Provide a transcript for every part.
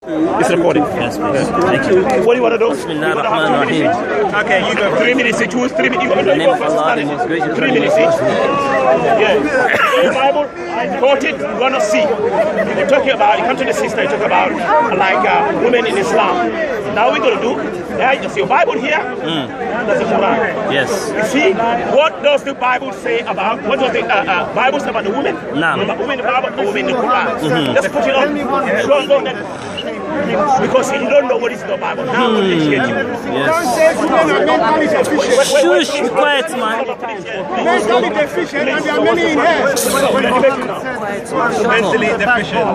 It's recording. Yes, please. Thank you. What do you want to do? Okay, you go. 3 minutes to choose. 3 minutes. In the name of Allah, the most gracious. 3 minutes each. Yeah. The Bible, quote it, you're going to see. You're talking about, you come to the sister, you talk about like women in Islam. Now we're going to do, you see your Bible here? That's the Quran. Yes. You see, what does the Bible say about, what does the Bible say about the women? No. About women in the Bible or women in the Quran? Let's put it on. Because you don't know what is in the Bible. Now we'll educate you. Shush, be quiet, man. Mentally deficient and there are many in here. Mentally deficient.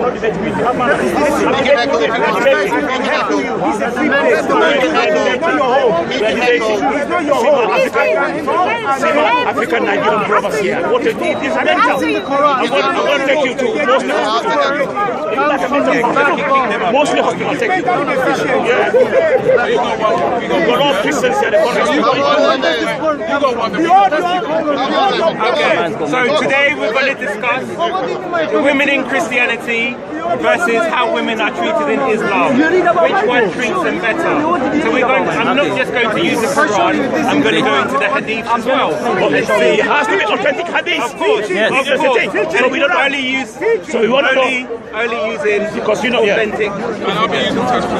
African Nigerian brothers here. What is mental? I'm going to take you to mostly hospital. I'll take you. We've got all Christians here. Okay, so today we're going to discuss women in Christianity versus how women are treated in Islam. Which one treats them better? So I'm not just going to use the Quran, I'm going to go into the Hadith as well. Let's see. It has to be authentic Hadith. Of course, yes. of course. So we don't only use, so we want only using because you know authentic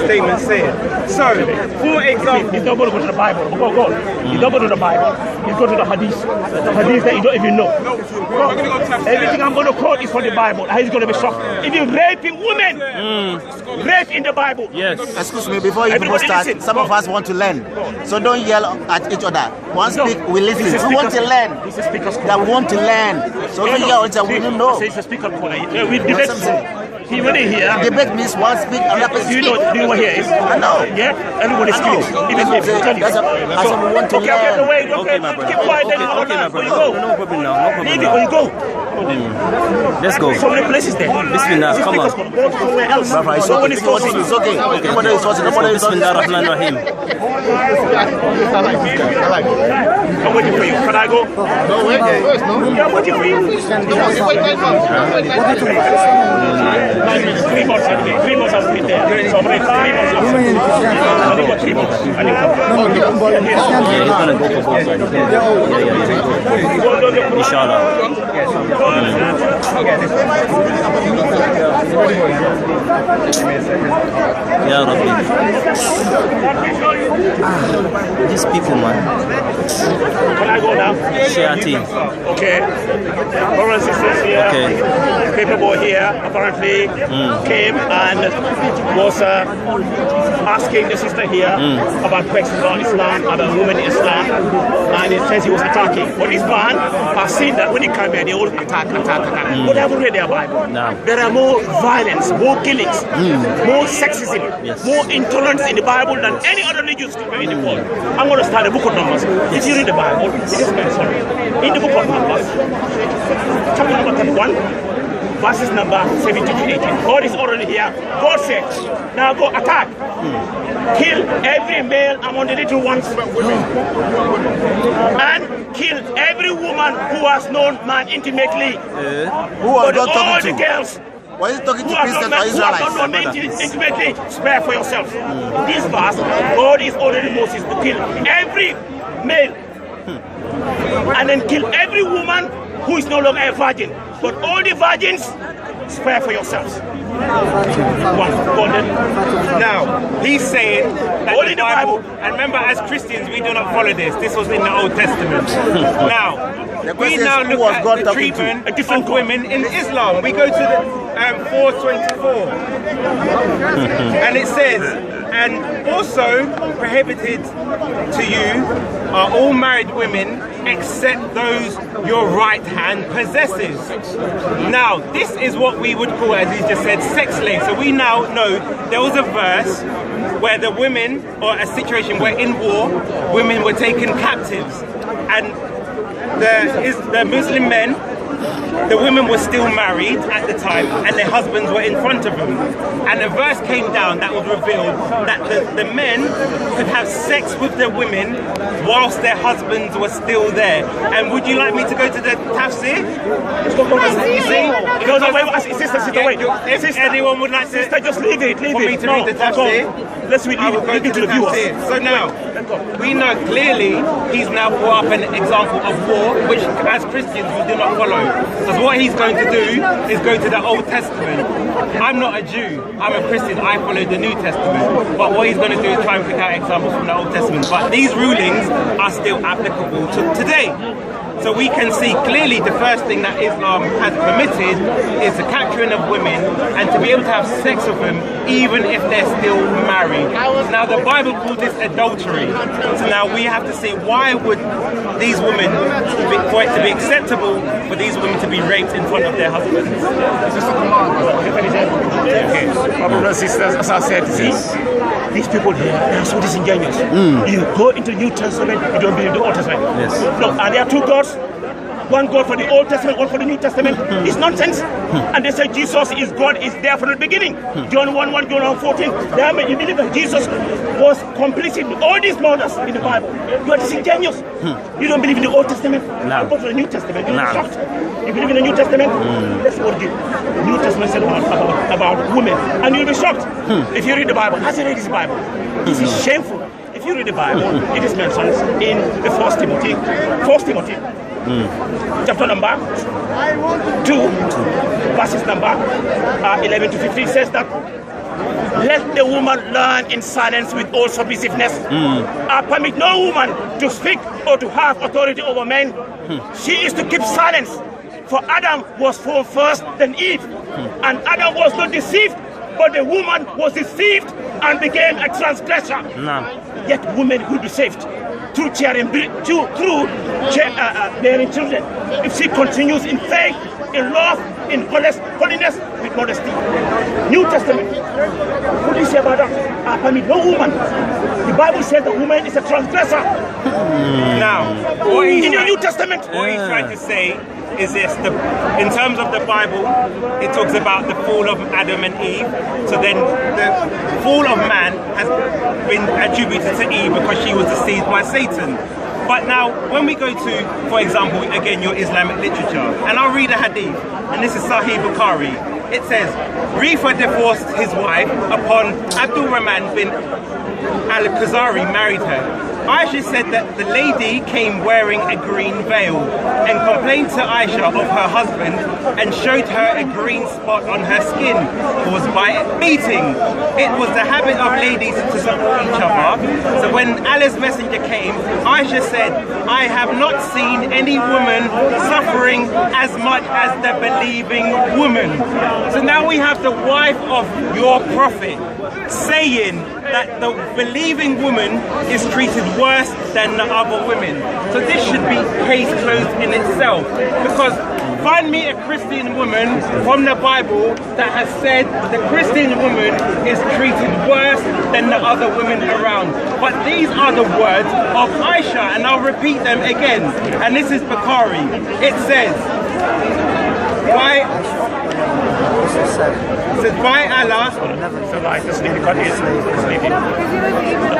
statements saying. So, for example, he's not going to go to the Bible. Go. He's not going to the Bible. He's going to the Hadith. The Hadith that you don't even know. Everything I'm going to quote is from the Bible. He's going to be shocked. If you're raping women, rape in the Bible. Yes. Excuse me, before you people start, some of us want to learn. So don't yell at each other. One speak, we listen. We want to learn. That we want to learn. So don't yell at we don't know. It's a speaker. We debate. See, when they hear debate means one speak, another person speak. Do you know what here is? I know. Yeah? Everybody speaks. Even if they tell you. So we want to learn. Okay, my brother. Keep quiet then. Okay, my brother. No problem now. No problem Leave it when you go. Let's go. So many places there. Bismillah, come on. Go somewhere else. Brother, it's okay. It's okay. Nobody is forcing. Nobody is forcing. Bismillah ar-Rahman ar-Rahim. I'm waiting for you. Can I go? No, wait first, no? Yeah, I'm waiting for you. 3 months anyway. 3 months I've been there. So I'm ready. 3 months. I think about 3 months. I think Yeah, he's gonna go for both sides. Yeah. Inshallah. Ya Rabbi. These people, man. Can I go now? Shayateen. Okay. Brothers and sisters here. Okay. Pape Boy here apparently came and was asking the sister here about questions about Islam, about women in Islam, and it says he was attacking. But this man has seen that when he came here, they all attack. But they haven't read their Bible. No. There are more violence, more killings, more sexism, more intolerance in the Bible than any other religion in the world. I'm going to start the book of Numbers. If you read the Bible, it is mentioned in the book of Numbers, chapter number 31, verses number 17 to 18. God is already here. God said, now go attack. Kill every male among the little ones. And kill every woman who has known man intimately. Who was God all talking the to? girls Was he talking to who have Christians not or Israelites? known men intimately, spare for yourself. This verse, God is ordering Moses to kill every male. And then kill every woman who is no longer a virgin. But all the virgins, spare for yourselves. now, he's saying that the Bible, and remember as Christians we do not follow this. This was in the Old Testament. Now, we now look at the treatment of women in Islam. We go to the 424. And it says, and also prohibited to you are all married women except those your right hand possesses. Now, this is what we would call, as he just said, sex slaves. So we now know there was a verse where the women, or a situation where in war, women were taken captives. And the Muslim men the women were still married at the time and their husbands were in front of them. And a verse came down that was revealed that the men could have sex with the women whilst their husbands were still there. And would you like me to go to the tafsir? You see? No, wait, sister, wait. If anyone would like to... Sister, just leave it. For me to read the tafsir? Let's leave it to the viewers. So now, we know clearly he's now brought up an example of war, which as Christians we do not follow. Because what he's going to do is go to the Old Testament. I'm not a Jew, I'm a Christian, I follow the New Testament. But what he's going to do is try and pick out examples from the Old Testament. But these rulings are still applicable to today. So we can see clearly the first thing that Islam has permitted is the capturing of women and to be able to have sex with them even if they're still married. Now the Bible calls this adultery. So now we have to see why would these women, for it to be acceptable for these women to be raped in front of their husbands. Brothers and sisters, as I said, these people they are so disingenuous. You go into the New Testament, you don't believe the Old Testament. Yes. No, are there two gods? One God for the Old Testament, one for the New Testament. It's nonsense. And they say Jesus is God, is there from the beginning. John 1:1, John 1:14. You believe that Jesus was completing all these murders in the Bible. You are disingenuous. You don't believe in the Old Testament. No. Go to the New Testament. You're shocked. You believe in the New Testament? That's what the New Testament said about women. And you'll be shocked if you read the Bible. Has you read this Bible? This is shameful. If you read the Bible, it is mentioned in the 1 Timothy. 1 Timothy. Chapter number 2, verses number 11 to 15 says that let the woman learn in silence with all submissiveness. Permit no woman to speak or to have authority over men. She is to keep silence. For Adam was formed first, then Eve. And Adam was not deceived, but the woman was deceived and became a transgressor. Yet women will be saved through bearing children, if she continues in faith, in love, in holiness, with modesty. New Testament. What do you say about that? Permit no woman. The Bible says the woman is a transgressor. Now, in the New Testament, what he's trying to say is this: in terms of the Bible, it talks about the fall of Adam and Eve. So then the fall of man has been attributed to Eve because she was deceived by Satan. But now, when we go to, for example, again, your Islamic literature, and I'll read a hadith, and this is Sahih Bukhari. It says, Rifa divorced his wife upon Abdul Rahman bin Al-Khazari married her. Aisha said that the lady came wearing a green veil and complained to Aisha of her husband and showed her a green spot on her skin caused by beating. It was the habit of ladies to support each other. So when Allah's messenger came, Aisha said, I have not seen any woman suffering as much as the believing woman. So now we have the wife of your prophet saying that the believing woman is treated worse than the other women. So this should be case closed in itself, because find me a Christian woman from the Bible that has said the Christian woman is treated worse than the other women around. But these are the words of Aisha, and I'll repeat them again. And this is Bukhari. It says, by Allah. Just leave it.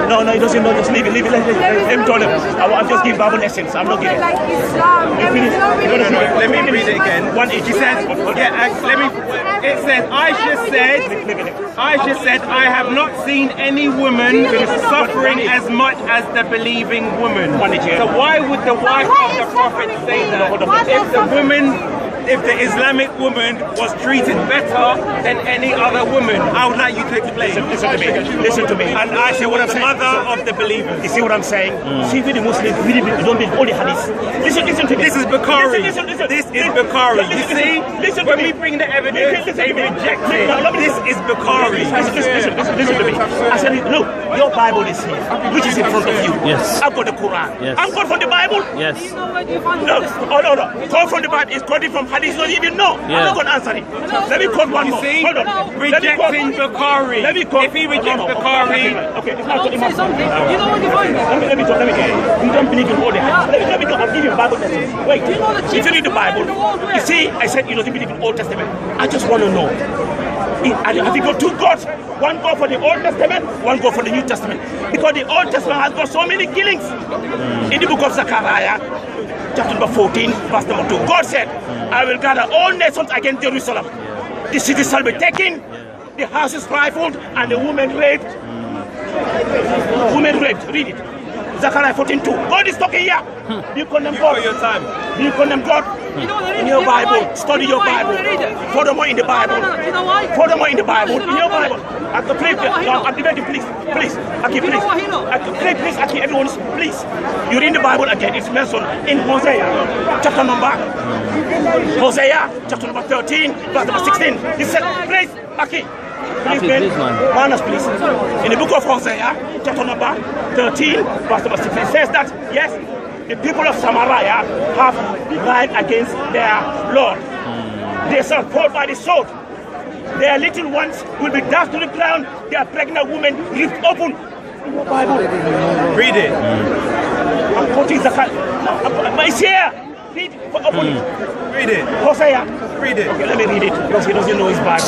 No, he doesn't know. Just leave it. Let me tell him. I'm just giving Bible lessons. I'm not giving. Like Islam. No. Let me read it again. She says, it says, Aisha said, I have not seen any woman suffering as much as the believing woman. So why would the wife of the Prophet say that? If the Islamic woman was treated better than any other woman, I would like you to explain. Listen to me. And Aisha was the mother of the believers. You see what I'm saying? See, we the Muslims, we don't believe all the hadiths. Listen to me. This is Bukhari. Listen. This is Bukhari. You see? When we bring the evidence, they reject it. This is Bukhari. Listen to me. I said, look, your Bible is here, which is in front of you. Yes. I've got the Quran. Yes. I'm going from the Bible. Yes. No. Quote from the Bible is quoting from hadith don't even know. I'm not going to answer it. Let me quote one more. Hold on. Rejecting Bukhari. Let me quote. If he rejects Bukhari. Okay, it's not say something. You know what you find? Let me talk. You don't believe in all the hadith. Let me talk. I'm giving you Bible testimony. Wait. If you read the Bible, you see, I said you don't believe in Old Testament. I just want to know. Have you got two gods? One God for the Old Testament, one God for the New Testament. Because the Old Testament has got so many killings. In the book of Zechariah, chapter number 14, verse number 2, God said, I will gather all nations against Jerusalem. The city shall be taken, the houses rifled, and the women raped. Women raped, read it. Zechariah 14:2. God is talking here. You condemn God. You condemn God in your Bible. Study your Bible. Furthermore in the Bible. Furthermore in the Bible. In your Bible. At the place, I'm debating, please. Please. Aki, please. Please, Aki, everyone, please. You read the Bible again. It's mentioned in Hosea, chapter number 13, verse number 16. He said, please, Aki. Please, man, please. In the book of Hosea, chapter number 13, verse number 16, it says that, yes, the people of Samaria have lied against their Lord. They shall fall by the sword. Their little ones will be dashed to the ground. Their pregnant women ripped open. In your Bible. Read it. I'm quoting Zechariah. But it's here. Read it. Open it. Read it. Hosea. Read it. Okay, let me read it because he doesn't know his Bible.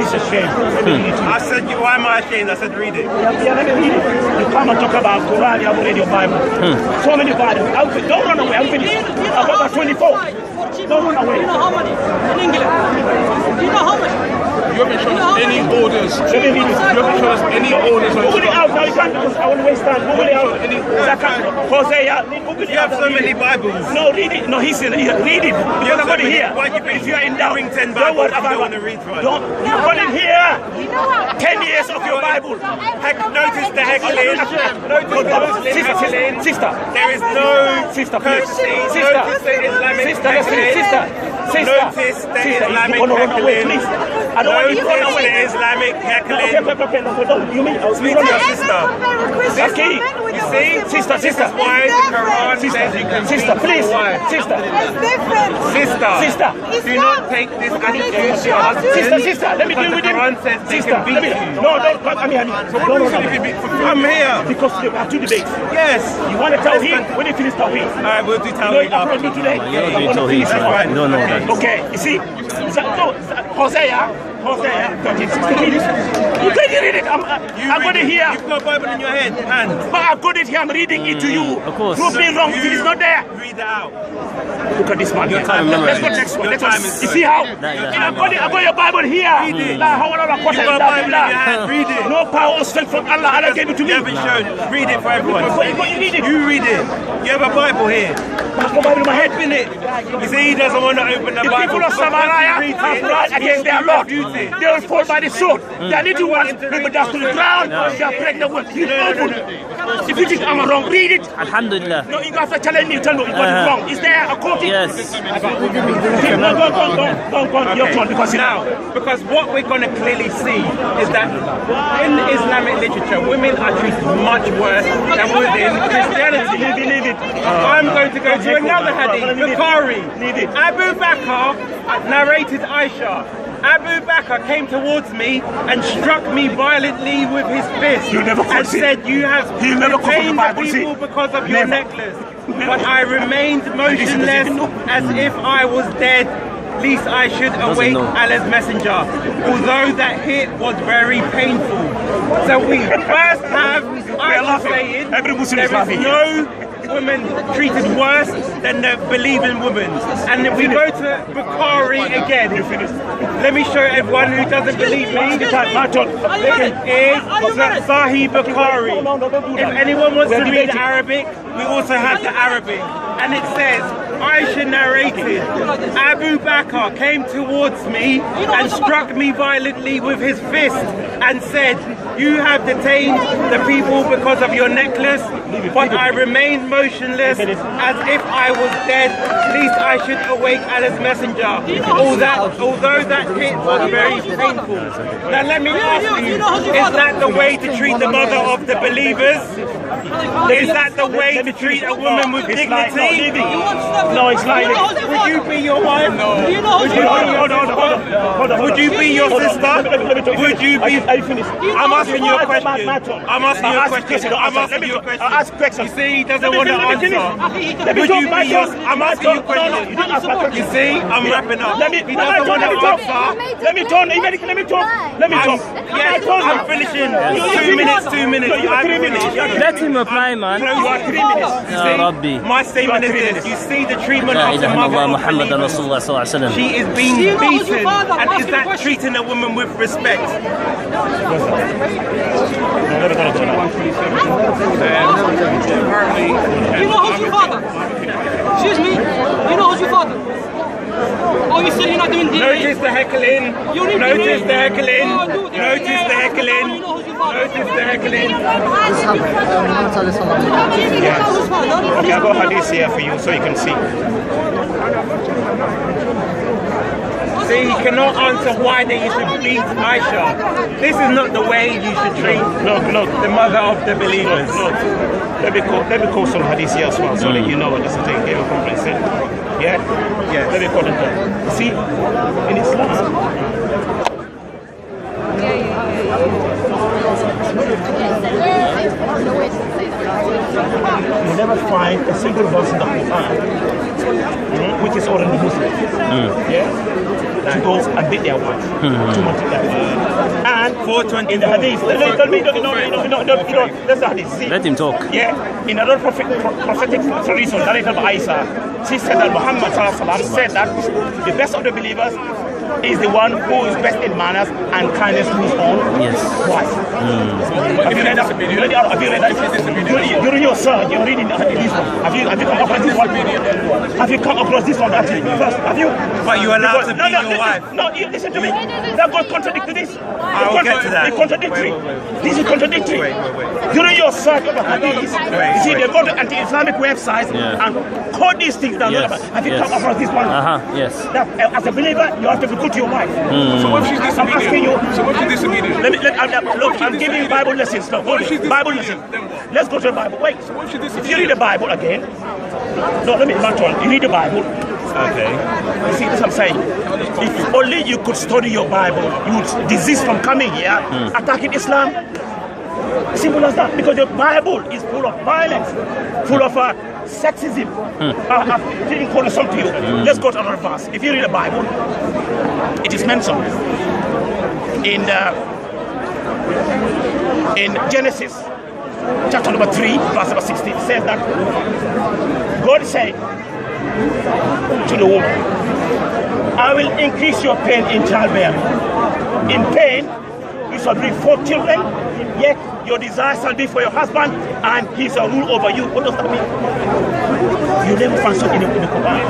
It's a shame. Let me read it. I said, why am I ashamed? I said, read it. Yeah, let me read it. You come and talk about Quran, you haven't read your Bible. So many Bibles. Don't run away. I'm finished. I've got 24. Don't run away. You know how many? In England. Do you know how much? You haven't shown us any orders. Let me read it. You haven't shown us any orders. Google it out now. You can't because I will waste time. Google it out. Hosea. Google it You have so many Bibles. No, read it. No, he's in here. Read it. You're not here. If you're in doubt, bring 10 don't worry Bibles, you don't want about to read one. You've got it here. 10 years of your Bible. Notice the heckling. Sister. There is no Sister, please. Sister. Notice the Islamic heckling. Notice the Islamic heckling. I don't want you to run Notice away. the Islamic heckling. Okay, you mean Speak to your sister. Okay. You see? Sister. This is why the Quran says you can Sister, beat please. your wife. Sister. Sister. Do not take this attitude to your husband. Sister, let me deal with him. The Quran says they can beat you. No, don't come here. No. I'm here. Because they have two debates. Yes. You want to tell him when you finish Tawheed? Alright, we'll do You know Tawheed what I'm after. going to do today? You don't do Tawheed, man. You don't know that. Okay, you see, Hosea 13, 16, read it. You can't read it. I'm going to hear. You've got a Bible in your hand. But I've got it here. I'm reading it to you. Of course. Prove me wrong if it is not there. Read that out. Look at this man. Your time Let's go is- next one. your Next one. time is You good. see how? That- I've got your Bible here. Read it. You've got You've got a Bible in your hand. Read it. No power or strength from Allah. Allah gave it to me. You haven't shown. Read it for everyone. You read it. You read it. You have a Bible here. I've got Bible in my head. Open it. You see, he doesn't want to open the The Bible. people of Samaria have lied against their Lord. They will fall by the sword. Their little ones will be down to the ground. Their pregnant ones will open. If you think I'm wrong, read it. Alhamdulillah. No, you have to challenge me. You tell me you got it wrong. Is there a quote? Yes. No, go on. Your turn because Because what we're going to clearly see is that in Islamic literature, women are treated much worse than within Christianity. Leave it. I'm going to go to another hadith, Bukhari. Abu Bakr narrated Aisha. Abu Bakr came towards me and struck me violently with his fist and said, you have detained the people because of your necklace. But I remained motionless as if I was dead, lest I should awake Allah's messenger, although that hit was very painful. So we first have Aisha saying there is no women treated worse than the believing women. And then we go to Bukhari again. Let me show everyone who doesn't believe me. It is Sahih Bukhari. If anyone wants to read Arabic, we also have the Arabic. And it says, Aisha narrated, Abu Bakr came towards me and struck me violently with his fist and said, you have detained the people because of your necklace, but I remained motionless as if I was dead. Least I should awake Allah's messenger. Although that hit was very painful. Now let me ask you, is that the way to treat the mother of the believers? Is that the way to treat a woman with dignity? No, it's like... Would you be your wife? No. Would you be your sister? Would you be... I'm asking you a question. I'm asking you a question. I'm asking you a question. Ask questions. You see, he doesn't want to answer. Would you be your... I'm asking you a question. You see, I'm wrapping up. He doesn't want to answer. Let me talk. Yes, I'm finishing. 2 minutes. I'm finished. Let him reply, man. You are 3 minutes. My statement is this. You see the treatment of the mother of believers. She is being beaten. And is that treating a woman with respect? You know who's your father? Excuse me. You know who's your father? Oh, you said you're not doing DNA? Notice the heckling. Notice the heckling. Notice the heckling. Notice the heckling. Okay, I've got hadith here for you so you can see. See, he cannot answer why they should beat Aisha. This is not the way you should treat the mother of the believers. Let me call some hadith here as well so that you know what this is thing here. Yeah? Yes. Let me call it there. See, in Islam, you never find a single verse in the Quran which is already Muslim. Yeah? To go and beat their wife. 200 and 420 in the hadith. No, that's the hadith. See? Let him talk. Yeah, in another prophetic tradition narrated by Isa, she said that Muhammad said that the best of the believers is the one who is best in manners and kindness to his own wife. Have you read that? During your search, you're reading this one. Have you come across this one? Have you come across this one actually? First, have you? But you allowed to beat your wife. No, listen to me. That God contradicted this. I will get to that. It's contradictory. This is contradictory. During your search of hadith, you see they go to anti-Islamic websites and quote these things down. Have you come across this one? Yes. That, as a believer, you have to be good to your wife. So what if she's I'm asking you. So what if she's disobedient? Look, I'm giving you Bible lessons now. Bible lessons. Let's go to the Bible. Wait. If you read the Bible again. No, let me not talk. You read the Bible. Okay. You see, that's what I'm saying. If only you could study your Bible, you would desist from coming here attacking Islam. Simple as that. Because the Bible is full of violence, full of sexism. I didn't quote something to you. Let's go to another verse. If you read the Bible, it is mentioned in Genesis chapter number 3, verse number 16. It says that God said to the woman, I will increase your pain in childbearing. In pain, you shall bring 4 children, yet your desire shall be for your husband, and he shall rule over you. What does that mean? You never find something in the Quran.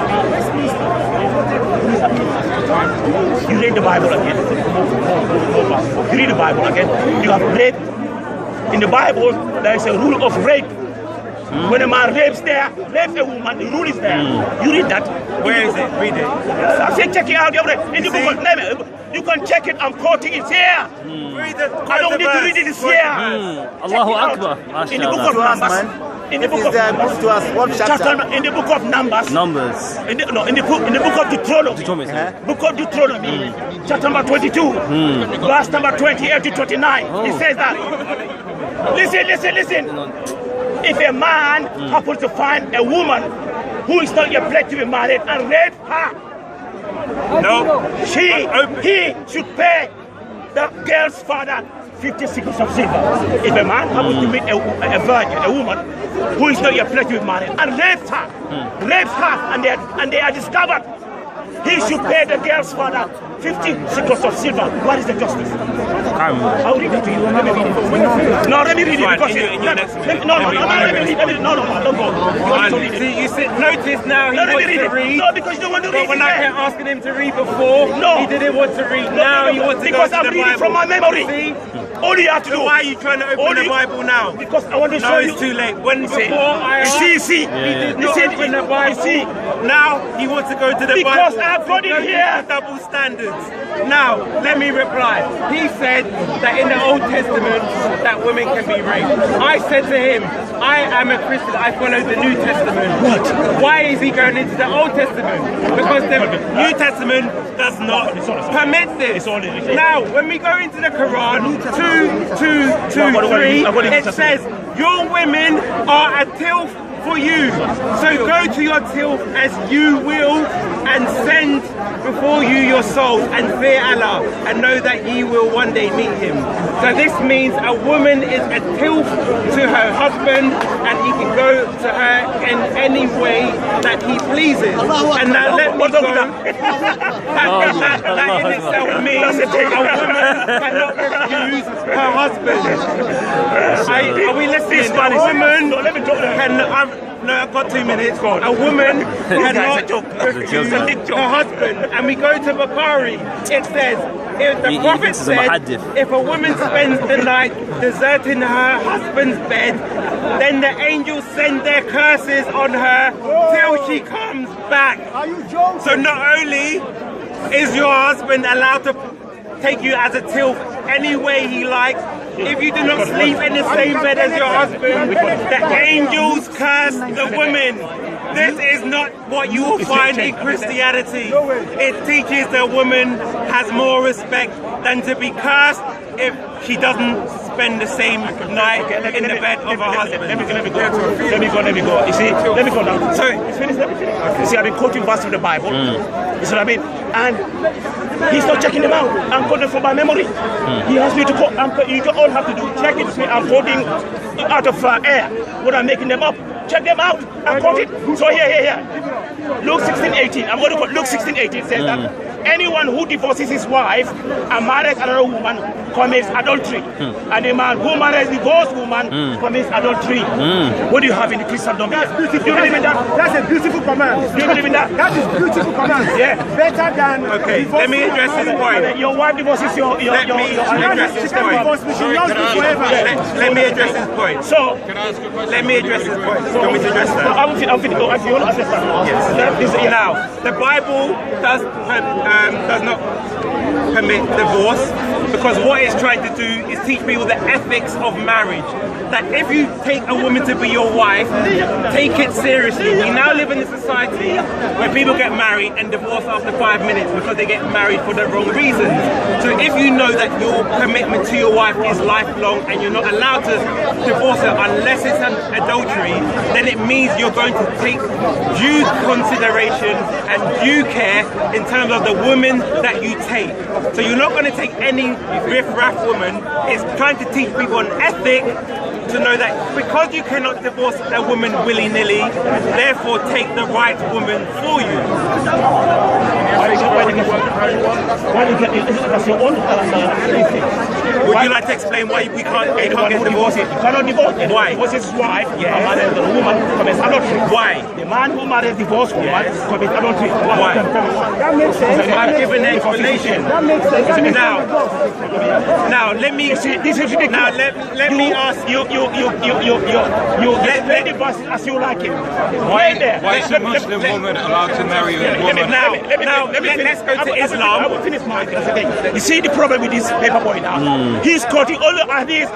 You read the Bible again. You read the Bible again. You have rape. In the Bible, there is a rule of rape. When a man rapes a woman, the rule is there. You read that. Where is it? Read it. I say check it out. In the book of Lamin. You can check it. I'm quoting it here. Read it. I don't need to read it. It's here. Allahu Akbar. In the book of Numbers. In the book of Numbers. In the book of Numbers. In the book of Deuteronomy. Book of Deuteronomy. Chapter number 22. Verse number 28 to 29. It says that. Listen. If a man happens to find a woman who is not yet pledged to be married and rape her, he should pay the girl's father 50 shekels of silver. If a man happens to meet a virgin, a woman who is not yet pledged to be married and rapes her, and they are discovered, he should pay the girl's father 50 shekels of silver. What is the justice? I'll read it to you. Let me read it. No, let me read it. Because don't go. You notice now he wants to read. No, because you don't want to read. But when I kept asking him to read before, he didn't want to read. Now he wants to go to the Bible. Because I'm reading from my memory. See? All you have to do. Why are you trying to open the Bible now? Because I want to show you. It's too late. When before I asked, he did not open the Bible. Now he wants to go to the Bible. Because I've got it here. Double standards. Now let me reply. He said that in the Old Testament that women can be raped. I said to him, I am a Christian. I follow the New Testament. What? Why is he going into the Old Testament? Because the New Testament does not permit this. Now, when we go into the Quran, 2:3, it says, your women are a tilth for you. So go to your tilth as you will and send before you your souls and fear Allah and know that ye will one day meet him. So this means a woman is a tilth to her husband and he can go to her in any way that he pleases. And now let me go. That in itself means a woman cannot refuse her husband. Are we listening? A woman can... No, I've got 2 minutes. A woman cannot refuse her husband. And we go to Bukhari. It says, if the Prophet said, if a woman spends the night deserting her husband's bed, then the angels send their curses on her till she comes back. So not only is your husband allowed to take you as a tilth any way he likes, if you do not sleep in the same bed as your husband, the angels curse the woman. This is not what you will find in Christianity. It teaches the woman has more respect than to be cursed if she doesn't spend the same night in the bed of her husband. Let me go. You see, let me go now. Sorry, it's finished. You see, I've been quoting verses from the Bible. You see what I mean? And he's not checking them out. I'm quoting from my memory. He asked me to quote. You all have to do. Check it. I'm quoting out of air. What I'm making them up. Check them out. I'm quoting. So here. Luke 16:18. I'm going to quote Luke 16:18. Says that anyone who divorces his wife and marries another woman commits adultery. And a man who marries a divorced woman commits adultery. What do you have in the Christendom? That's beautiful. Do you believe in that? That's a beautiful command. Do you believe in that? That is beautiful command. Yeah. Better than. Okay. Let me address this point. Your wife divorces your. Let me address this point. Let me address this point. So. Let me address this point. Can we address that? I'm going to address that. Yes. Now, the Bible does not permit divorce because what it's trying to do is teach people the ethics of marriage. That if you take a woman to be your wife, take it seriously. We now live in a society where people get married and divorce after 5 minutes because they get married for the wrong reasons. So if you know that your commitment to your wife is lifelong and you're not allowed to divorce her unless it's an adultery, then it means you're going to take due consideration and due care in terms of the woman that you take. So you're not going to take any riff-raff woman. It's trying to teach people an ethic to know that because you cannot divorce a woman willy-nilly, therefore take the right woman for you. Would you like to explain why we can't get divorced? You cannot divorce. Why? Divorce his wife, the woman commits adultery. Why? The man who marries divorced woman commits adultery. Why? That makes sense. I've given an explanation. That makes sense. Now let me. This is ridiculous. Now let me ask you. You explain the verse as you like it. Why is a Muslim woman allowed to marry a woman? Let's go to Islam. I will finish my thing. You see the problem with this Pape Boy now? He's quoting all the hadith.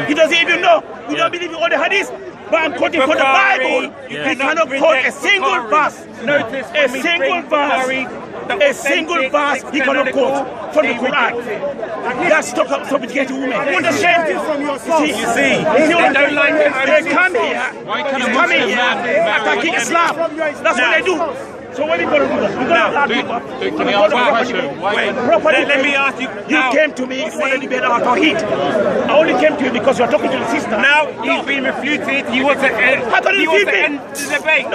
He doesn't even know. We don't believe in all the hadith. But I'm quoting from the Bible. He cannot quote a single verse. Notice a single verse. A single verse he cannot quote from the Quran. That's stop subjugating women. Understand this from your source. You see, they don't like it. They come here attacking Islam. That's what they do. So what are you going to do? Can I ask a question? Let me ask you. You came to me, you wanted to debate about Tawheed. I only came to you because you're talking to the sister. Now he's been refuted. He wants to end the debate.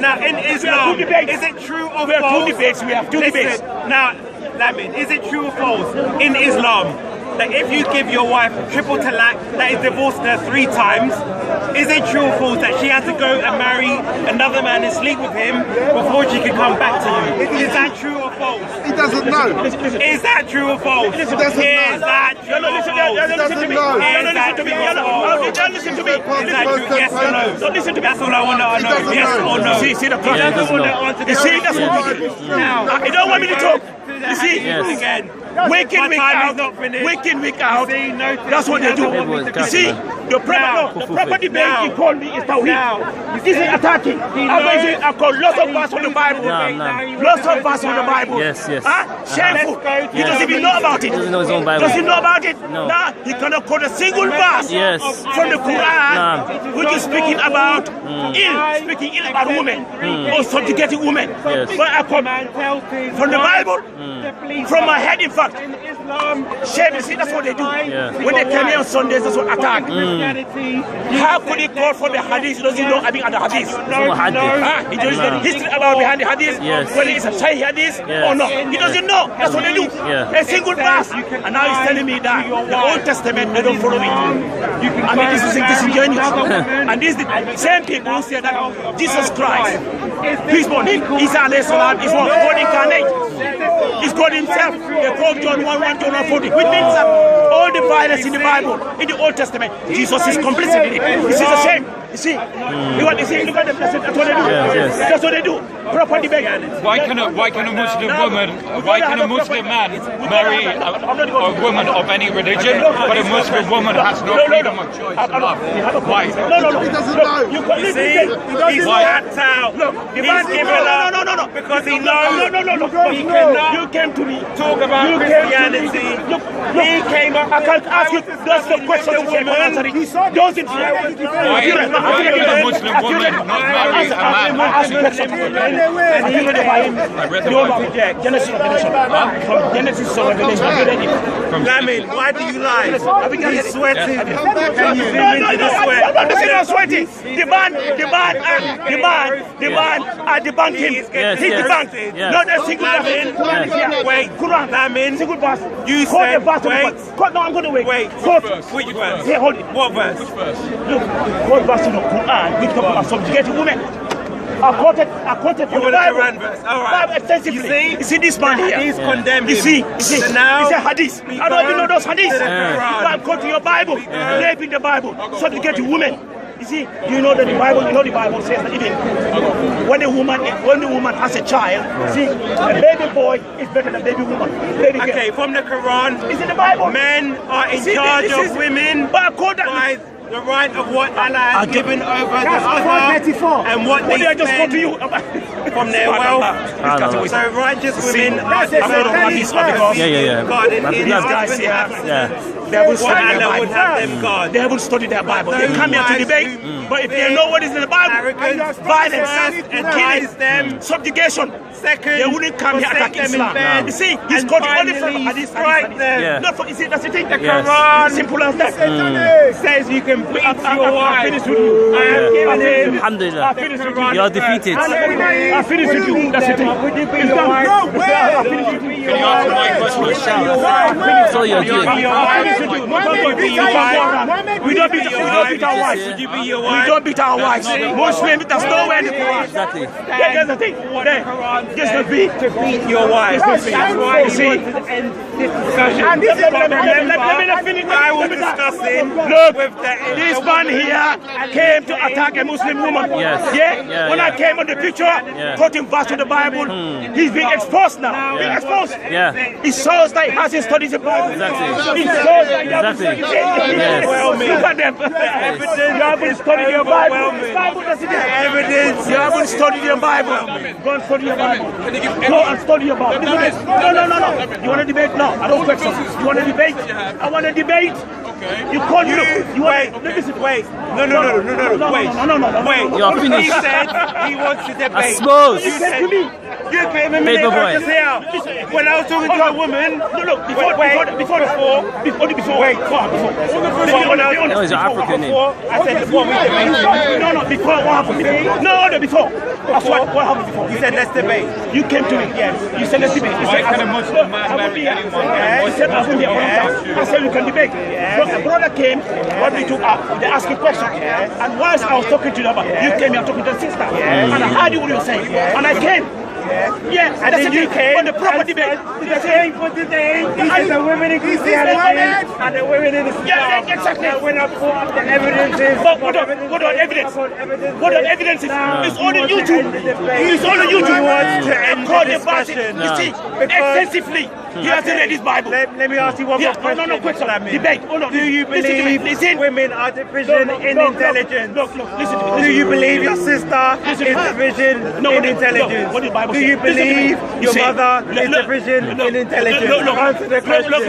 Now in Islam, is it true or false? We have two debates. Now, Lamin, is it true or false? In Islam, that if you give your wife triple talaq, that is divorced her 3 times, is it true or false that she has to go and marry another man and sleep with him before she can come back to you? Is that true or false? He doesn't know. Is that true or false? He doesn't know. Is that true or false? Listen to me. Listen to me. Is that true? Yes or no? So listen to me. That's all I want to know. Yes or no? See the problem. You see, that's what we do. Now, you don't want me to talk. You see, again. Week in, week out, that's what they do. You see, the proper debate he called me is Tawhid. This is attacking. I call lots of verses on the Bible. Lots of verses on the Bible. Yes. Shameful. He doesn't even know about it. He doesn't know his own Bible. Does he know about it? No. Nah, he cannot quote a single verse from the Quran which is speaking about speaking ill about women or subjugating women. But I come from the Bible, from my head, in fact. Shame, you see, that's what they do. When they come here on Sundays, that's what attack. How could he call for the hadith? He doesn't know about the hadith. He doesn't know the history about behind the hadith, whether it's a Sahih hadith or not. He doesn't know. That's what they do. A single verse. And now he's telling me that the Old Testament, they don't follow it. I mean, this is disingenuous. And this is the same people who say that Jesus Christ, peace be on him, Isa alayhi salam, is what God incarnate. He's God himself. They quote John 1:1, John 1:40, which means that all the violence in the Bible, in the Old Testament, Jesus is complicit in it. This is a shame. You see, look at the blessed. That's what they do. That's what they do. Proper debate. Why can a Muslim man marry a woman of any religion, but a Muslim woman has no freedom of choice in love? Why? No. He doesn't know. You see, he's tapped out. Look, he's given up. No. Because he knows he cannot you came to me. Talk about Christianity. He came up. I can't ask you. That's the question you can answer it. Doesn't Why can a Muslim woman not marry a man? From Genesis to Revelation. Lamin, why do you lie? He's sweating. Can you zoom into the sweat? I'm not sweating. The man, I debunk him. He debunked. Not a single verse. Wait, Quran. Lamin, Single verse. you Quote said, the verse. wait. No, I'm going to wait. Wait, Quote. which verse? Here, hold it. What verse? Look, quote verse in the Quran. We talk about subjugating women. I quoted from the Bible. Quran verse. All right. Bible extensively. You see this man here? He's condemned. You see? So now, it's a hadith. I don't even know those hadiths. Quran. Go to your Bible. Raping the Bible. Subjugating women. You see? Do you know that the Bible? You know the Bible says that even when the woman has a child, see, a baby boy is better than a baby woman. Baby girl. Okay, from the Quran, Is it the Bible? men are in charge of women But by the right of what Allah has given over the other and what they just go spend to you from their wealth. So righteous women are guarded in These guys here. They haven't studied their Bible. They haven't studied their Bible. They come here to debate, but if they know what is in the Bible, violence and killing, subjugation, they wouldn't come here attacking Islam. You see, he's quoting only from hadith. Not from, you see, that's the thing. The Quran, simple as that. Says you can beat your wife. I finish with you. I am giving him. Alhamdulillah. I finish with you. You are defeated. I finish with you. That's the thing. It's done. I finish with you. Can you answer my question? That's all you're doing. We don't beat our wives. Would you be your We wife? don't beat our wives. Muslims, that's nowhere in the Quran. Exactly. That's the thing. Just to beat your wife. You see? And this is I was discussing. Look, with this man here came to attack a Muslim woman. Yes. When I came on the picture, quoting verse of the Bible, he's being exposed now. Being exposed. It shows that he hasn't studied the Bible. Exactly. It shows that he hasn't Exactly. studied it. Yes. Look at them. You haven't studied your Bible. Bible doesn't have evidence. You haven't studied your Bible. Go and study your Bible. Go and study your Bible. No. You want to debate? No, I don't question. You want to debate? I want to debate. You call you. Wait. No. Wait. No. Wait. You're finished. He said he wants to debate. Pause. You came to me. You came a minute Pape Boy. just here. When I was talking to a woman. Look, before. Wait, When I was African name. I said before we debate. No, before what happened? No, before. What happened before? You said let's debate. You came to me. Yes. You said let's debate. You Why said can a Muslim man marry anyone? I said I will be I said we can debate. So a brother came, what we took up. They asked a question. And whilst I was talking to them, you came here talking to the sister. And I heard you what you were saying. And I came. Yeah, and then you came on the proper debate. The same for today. These are women in Christianity and the women in Islam. Yeah, exactly. When I put up the evidences. But what on evidence? What on evidence is? It's all on YouTube. It's all on YouTube. And called the discussion. You see, extensively. He hasn't read his Bible. Let me ask you one more question. No question. Debate. Do you believe women are deficient in intelligence? Look, listen to me. Do you believe your sister is deficient in intelligence? What did the Bible say? Do you believe your mother is deficient in intelligence? Answer the question. Look.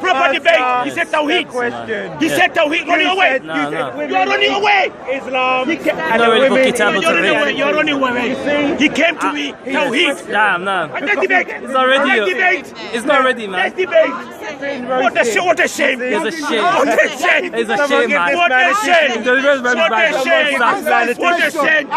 Proper debate. He said Tawheed. He said Tawheed. Running away. You are running away. Islam. You're running away. He came to me. Tawheed. No. Let's debate. It's already. It's not ready, man. Let's debate. What a shame. It's a shame. What a shame. It's a shame, man. What a shame. The reverse man is bad. What a shame.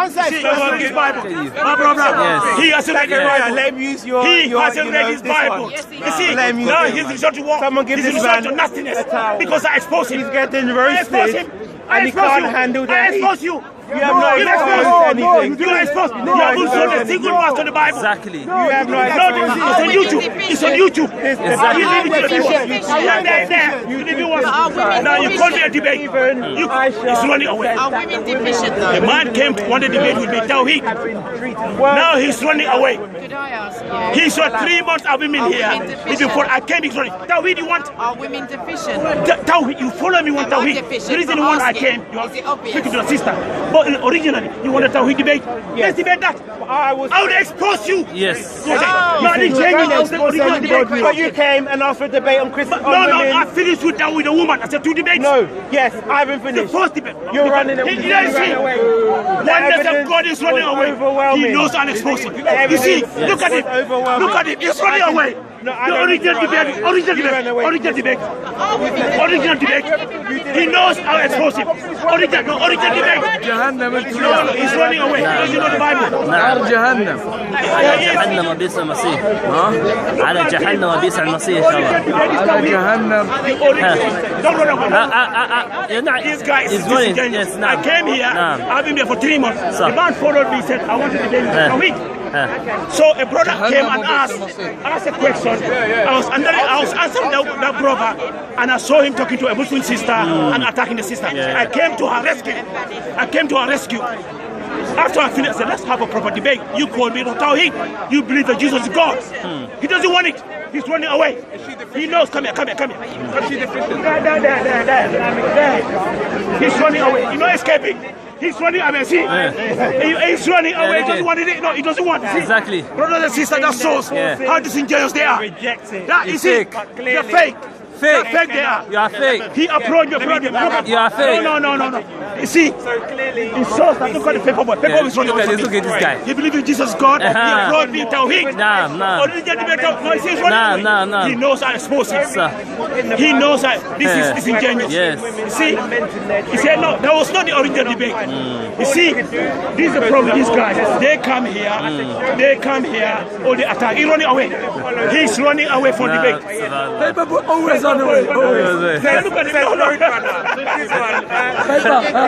Someone his Bible. My brother. Yes. He hasn't read his Bible. Let me use your. He hasn't read his Bible. You see, now he's resort to war. Someone give He's this resort man to nastiness because I expose him. He's getting I expose roasted. him. And he can't handle that. I expose you. You have no exposed anything. You are exposed. You have not shown a single verse to the Bible. Exactly. You have no It's on YouTube. It's on YouTube. Exactly. You leave it to the viewers. There. You leave it once. Now you call me a debate. It's running away. Are women deficient though? The man came to want to debate with me. Tawheed. Now he's running away. Could I ask you? He saw 3 months of women here. Before I came, he's running. Tawheed, you want? Are women deficient? Tawheed, you follow me on Am I Tawheed. deficient The reason for why I asking? came, you Is it are obvious? speaking to your sister. But originally, you want a Tawheed debate? Let's debate that. I would expose you. Yes. Not the genuine debate. But you came and asked for a debate on Christian No, I finished with that with a woman. I said 2 debates. No, yes, I haven't finished. The first debate. You're running away. You ran away. Oneness of God is running away. He knows I'm exposing. You see, look at him. Look at him. He's running away. The original debate. He knows I'm exposing. Original debate. No, he's running away. Does you know the Bible? نار جهنم. على جهنم وبئس المصير. على جهنم وبئس المصير إن شاء الله. على جهنم. Don't run away. This guy is running. Yes, I came here. I've been there for 3 months. The man followed me. Said I want to debate with a week. So a brother came and asked a question. I was answering that brother, and I saw him talking to a Muslim sister and attacking the sister. I came to her rescue. After I finished, I said, let's have a proper debate. You called me Tawheed. You believe that Jesus is God. He doesn't want it. He's running away. He knows. Come here. There. He's running away. He's not escaping. He's running away. See? He's running away. He doesn't want it. No, he doesn't want it. See? Exactly. Brothers and sisters, that shows how disingenuous they are. That is it. They're fake. Fake. Fake they are. You are fake. He approached your brother. You are fake. No. You see, it shows that look at the Pape Boy. Pape Boy is running away. Look at this guy. He believes in Jesus God. He approached me Tawheed. No. He knows I expose him. He knows this is disingenuous. Yes. You see, he said no, that was not the original debate. You see, this is the problem. These guys, they come here, or they attack. He's running away. He's running away from debate. Pape Boy always on the way. Look at him.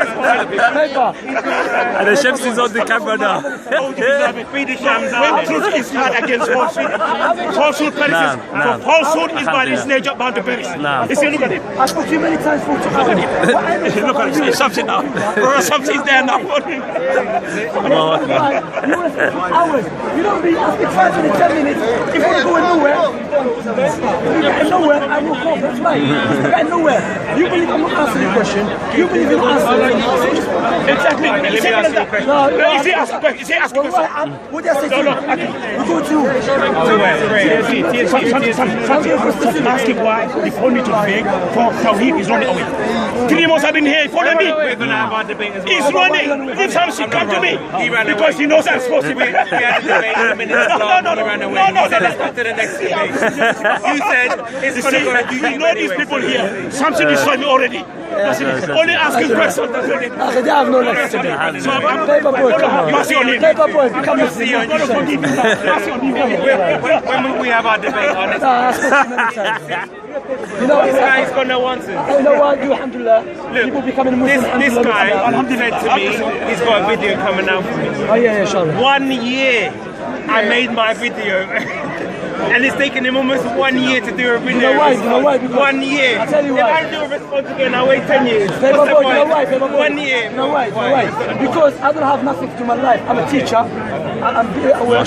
And the chef is on the camera now. When truth is hard against falsehood perishes. For falsehood is by its nature bound to perish. You see, look at him. I spoke to you many times. Look at him. He's something now. Something's there now. Hours. You don't be asking 5 minutes, 10 minutes. If we're going nowhere, I will come No, that's right. You're getting nowhere. You believe I'm not answering the question. You believe you're answering Exactly. Is he asking question? What did I say to you? We go to asking why they called me to debate for Tawheed is running away. 3 months I've been here, follow me. We're going to have our debate as well. He's running. If something come to me, because he knows I'm supposed to be. We had a debate in a minute. He ran away. He said, let's go to the next debate. You said, it's going to go to you know these people here. Something is showing me already. Only asking questions. I said, they have no next debate. Pape Boy, come on. Pape Boy, come and see you. When will we have our debate on it? I spoke to you many times. You know, This guy's got no answers. you know what? You, alhamdulillah, people becoming Muslim. This guy said to me, he's got a video coming out for me. Oh, yeah, inshallah. 1 year I made my video. And it's taken him almost 1 year to do a video. You know why? Because 1 year. I'll tell you If why. I do a response again, I'll wait 10 years. Pape What's the Boy, point? you know why? Pape Boy. 1 year. You know why? Because I don't have nothing to my life. I'm a teacher. I'm very aware. I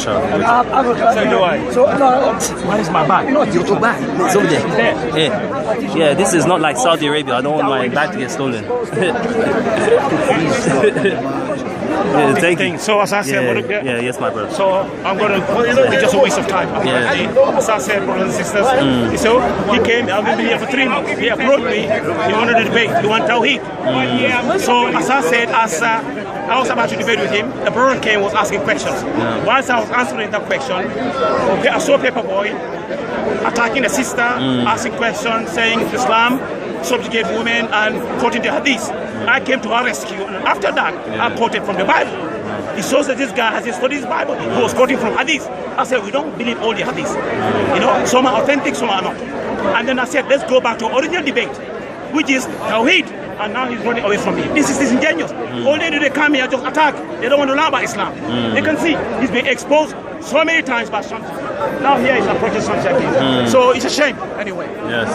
have other. So do I. So no. Where is my bag? Your bag. It's over there. Yeah, this is not like Saudi Arabia. I don't want my bag to get stolen. Yeah, thank you. So as I said, yes, my brother. so I'm going to, it's just a waste of time. As I said, brothers and sisters, so he came, I've been here for 3 months. He approached me, he wanted to debate, he wanted Tawheed. So as I said, I was about to debate with him, the brother came, was asking questions. Whilst I was answering that question, I saw Pape Boy attacking the sister, asking questions, saying Islam subjugate women and quoting the hadith. I came to her rescue, and after that, I quoted from the Bible. It shows that this guy has studied his Bible. He was quoting from hadith. I said, we don't believe all the hadith. You know, some are authentic, some are not. And then I said, let's go back to original debate, which is Tawheed. And now he's running away from me. This is disingenuous. All they do, they come here, just attack. They don't want to learn about Islam. They can see he's been exposed so many times by something. Now here he's approaching something again. So it's a shame. Anyway. Yes.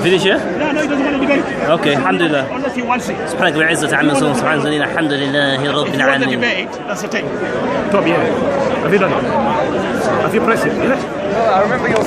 Finish here? No, he doesn't want to debate. Okay, alhamdulillah. Unless he wants it. سبحانك وعزة عما يصفون سبحان زليل الحمد لله رب If you want the العالمين. debate, that's the thing. Tom, yeah. Have you done it? Have you pressed it? Yes? I remember your